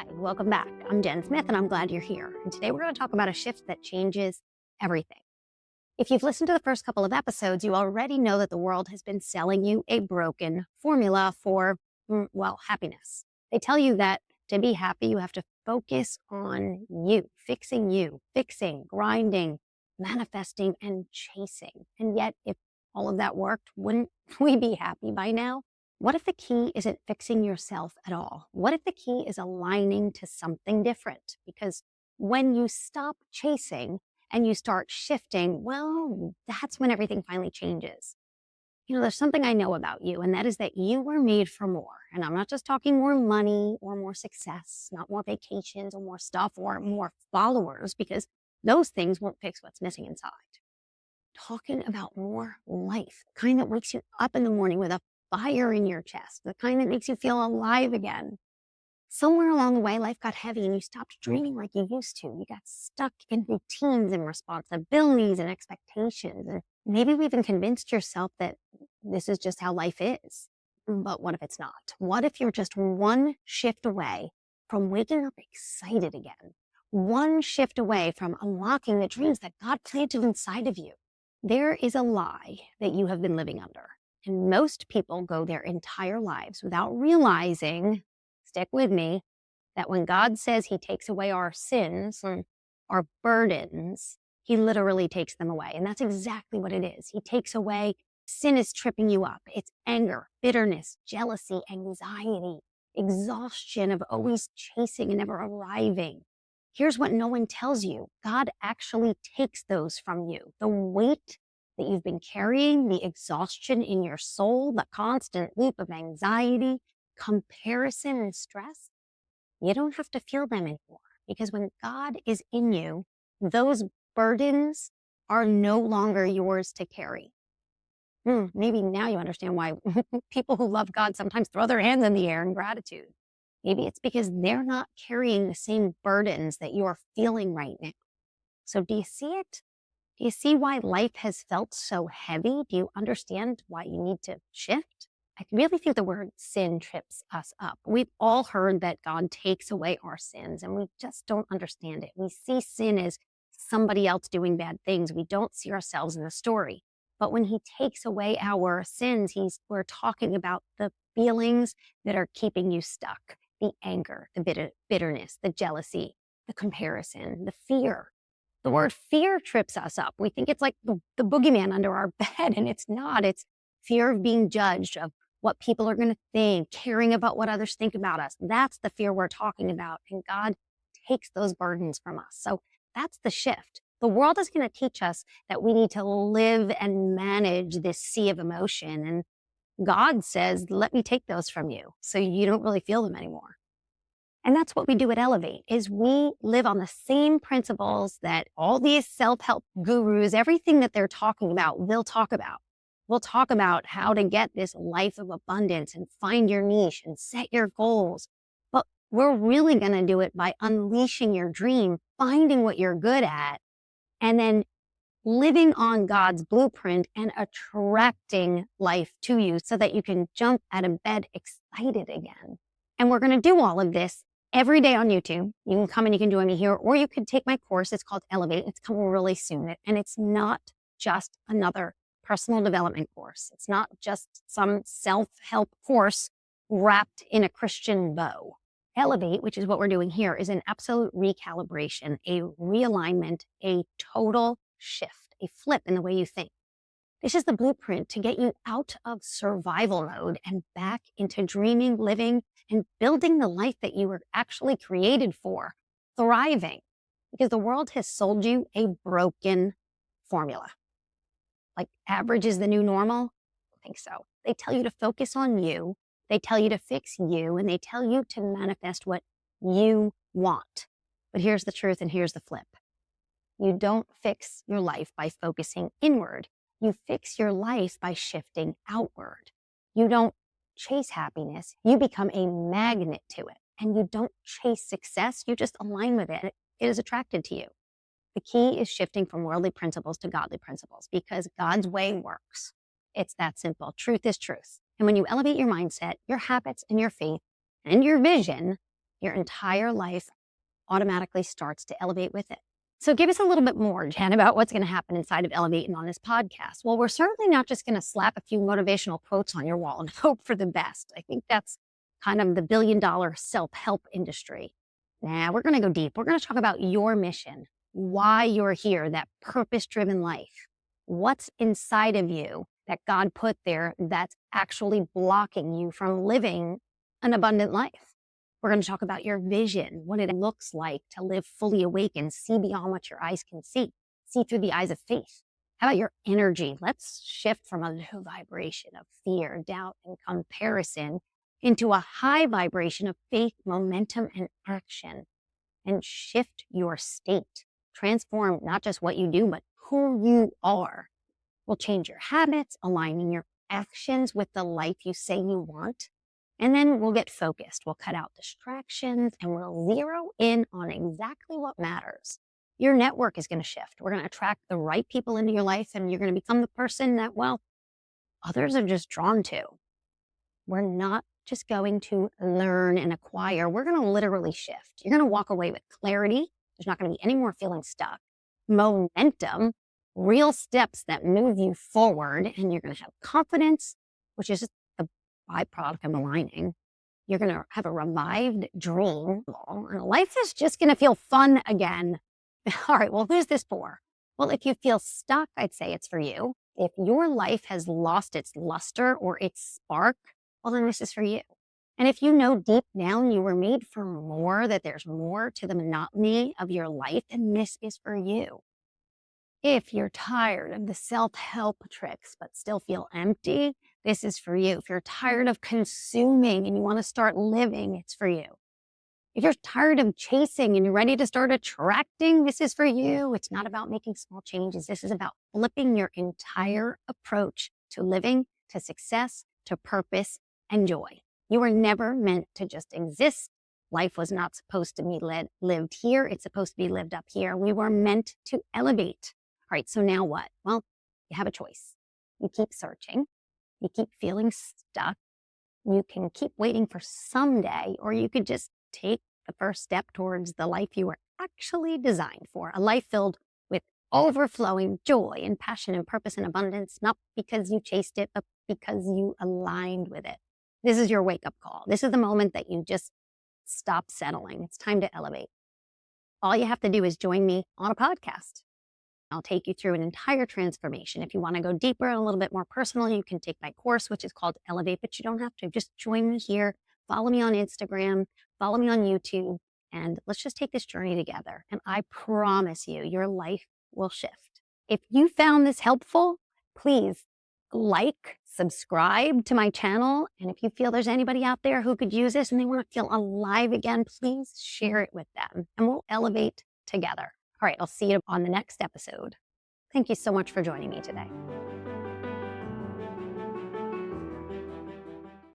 Hi, welcome back. I'm Jen Smith, and I'm glad you're here. And today we're going to talk about a shift that changes everything. If you've listened to the first couple of episodes, you already know that the world has been selling you a broken formula for, happiness. They tell you that to be happy, you have to focus on fixing, grinding, manifesting, and chasing. And yet, if all of that worked, wouldn't we be happy by now? What if the key isn't fixing yourself at all? What if the key is aligning to something different? Because when you stop chasing and you start shifting, well, that's when everything finally changes. There's something I know about you, and that is that you were made for more. And I'm not just talking more money or more success, not more vacations or more stuff or more followers, because those things won't fix what's missing inside. Talking about more life, the kind that wakes you up in the morning with a fire in your chest, the kind that makes you feel alive again. Somewhere along the way, life got heavy and you stopped dreaming like you used to. You got stuck in routines and responsibilities and expectations. And maybe you even convinced yourself that this is just how life is. But what if it's not? What if you're just one shift away from waking up excited again? One shift away from unlocking the dreams that God planted inside of you. There is a lie that you have been living under. And most people go their entire lives without realizing, stick with me, that when God says he takes away our sins and our burdens, he literally takes them away. And that's exactly what it is. He takes away, sin is tripping you up. It's anger, bitterness, jealousy, anxiety, exhaustion of always chasing and never arriving. Here's what no one tells you. God actually takes those from you. The weight that you've been carrying, the exhaustion in your soul, the constant loop of anxiety, comparison, and stress, you don't have to feel them anymore. Because when God is in you, those burdens are no longer yours to carry. Maybe now you understand why people who love God sometimes throw their hands in the air in gratitude. Maybe it's because they're not carrying the same burdens that you're feeling right now. So do you see it? Do you see why life has felt so heavy? Do you understand why you need to shift? I really think the word sin trips us up. We've all heard that God takes away our sins, and we just don't understand it. We see sin as somebody else doing bad things. We don't see ourselves in the story. But when he takes away our sins, we're talking about the feelings that are keeping you stuck. The anger, the bitterness, the jealousy, the comparison, the fear. The word fear trips us up. We think it's like the boogeyman under our bed, and it's not. It's fear of being judged, of what people are going to think, caring about what others think about us. That's the fear we're talking about, and God takes those burdens from us. So that's the shift. The world is going to teach us that we need to live and manage this sea of emotion, and God says, let me take those from you so you don't really feel them anymore. And that's what we do at Elevate, is we live on the same principles that all these self-help gurus, everything that they're talking about, we'll talk about. We'll talk about how to get this life of abundance and find your niche and set your goals. But we're really going to do it by unleashing your dream, finding what you're good at, and then living on God's blueprint and attracting life to you so that you can jump out of bed excited again. And we're going to do all of this every day on YouTube. You can come and you can join me here, or you can take my course. It's called Elevate. It's coming really soon. And it's not just another personal development course. It's not just some self-help course wrapped in a Christian bow. Elevate, which is what we're doing here, is an absolute recalibration, a realignment, a total shift, a flip in the way you think. This is the blueprint to get you out of survival mode and back into dreaming, living, and building the life that you were actually created for, thriving. Because the world has sold you a broken formula. Like average is the new normal? I think so. They tell you to focus on you. They tell you to fix you, and they tell you to manifest what you want. But here's the truth and here's the flip. You don't fix your life by focusing inward. You fix your life by shifting outward. You don't chase happiness. You become a magnet to it. And you don't chase success. You just align with it. It is attracted to you. The key is shifting from worldly principles to godly principles, because God's way works. It's that simple. Truth is truth. And when you elevate your mindset, your habits, and your faith, and your vision, your entire life automatically starts to elevate with it. So give us a little bit more, Jen, about what's going to happen inside of Elevate and on this podcast. Well, we're certainly not just going to slap a few motivational quotes on your wall and hope for the best. I think that's kind of the billion-dollar self-help industry. Nah, we're going to go deep. We're going to talk about your mission, why you're here, that purpose-driven life. What's inside of you that God put there that's actually blocking you from living an abundant life? We're going to talk about your vision, what it looks like to live fully awake and see beyond what your eyes can see through the eyes of faith. How about your energy? Let's shift from a low vibration of fear, doubt, and comparison into a high vibration of faith, momentum, and action. And shift your state. Transform not just what you do, but who you are. We'll change your habits, aligning your actions with the life you say you want. And then we'll get focused. We'll cut out distractions and we'll zero in on exactly what matters. Your network is going to shift. We're going to attract the right people into your life and you're going to become the person that, well, others are just drawn to. We're not just going to learn and acquire. We're going to literally shift. You're going to walk away with clarity. There's not going to be any more feeling stuck. Momentum, real steps that move you forward, and you're going to have confidence, which is just the byproduct of aligning. You're going to have a revived dream, and life is just going to feel fun again. All right, well, who's this for? Well, if you feel stuck, I'd say it's for you. If your life has lost its luster or its spark, well, then this is for you. And if you know deep down you were made for more, that there's more to the monotony of your life, then this is for you. If you're tired of the self-help tricks but still feel empty, this is for you. If you're tired of consuming and you want to start living, it's for you. If you're tired of chasing and you're ready to start attracting, this is for you. It's not about making small changes. This is about flipping your entire approach to living, to success, to purpose, and joy. You were never meant to just exist. Life was not supposed to be lived here. It's supposed to be lived up here. We were meant to elevate. All right, so now what? Well, you have a choice. You keep searching. You keep feeling stuck. You can keep waiting for someday, or you could just take the first step towards the life you were actually designed for, a life filled with overflowing joy and passion and purpose and abundance, not because you chased it, but because you aligned with it. This is your wake-up call. This is the moment that you just stop settling. It's time to elevate. All you have to do is join me on a podcast. I'll take you through an entire transformation. If you want to go deeper and a little bit more personal, you can take my course, which is called Elevate, but you don't have to. Just join me here. Follow me on Instagram. Follow me on YouTube. And let's just take this journey together. And I promise you, your life will shift. If you found this helpful, please like, subscribe to my channel. And if you feel there's anybody out there who could use this and they want to feel alive again, please share it with them and we'll elevate together. All right, I'll see you on the next episode. Thank you so much for joining me today.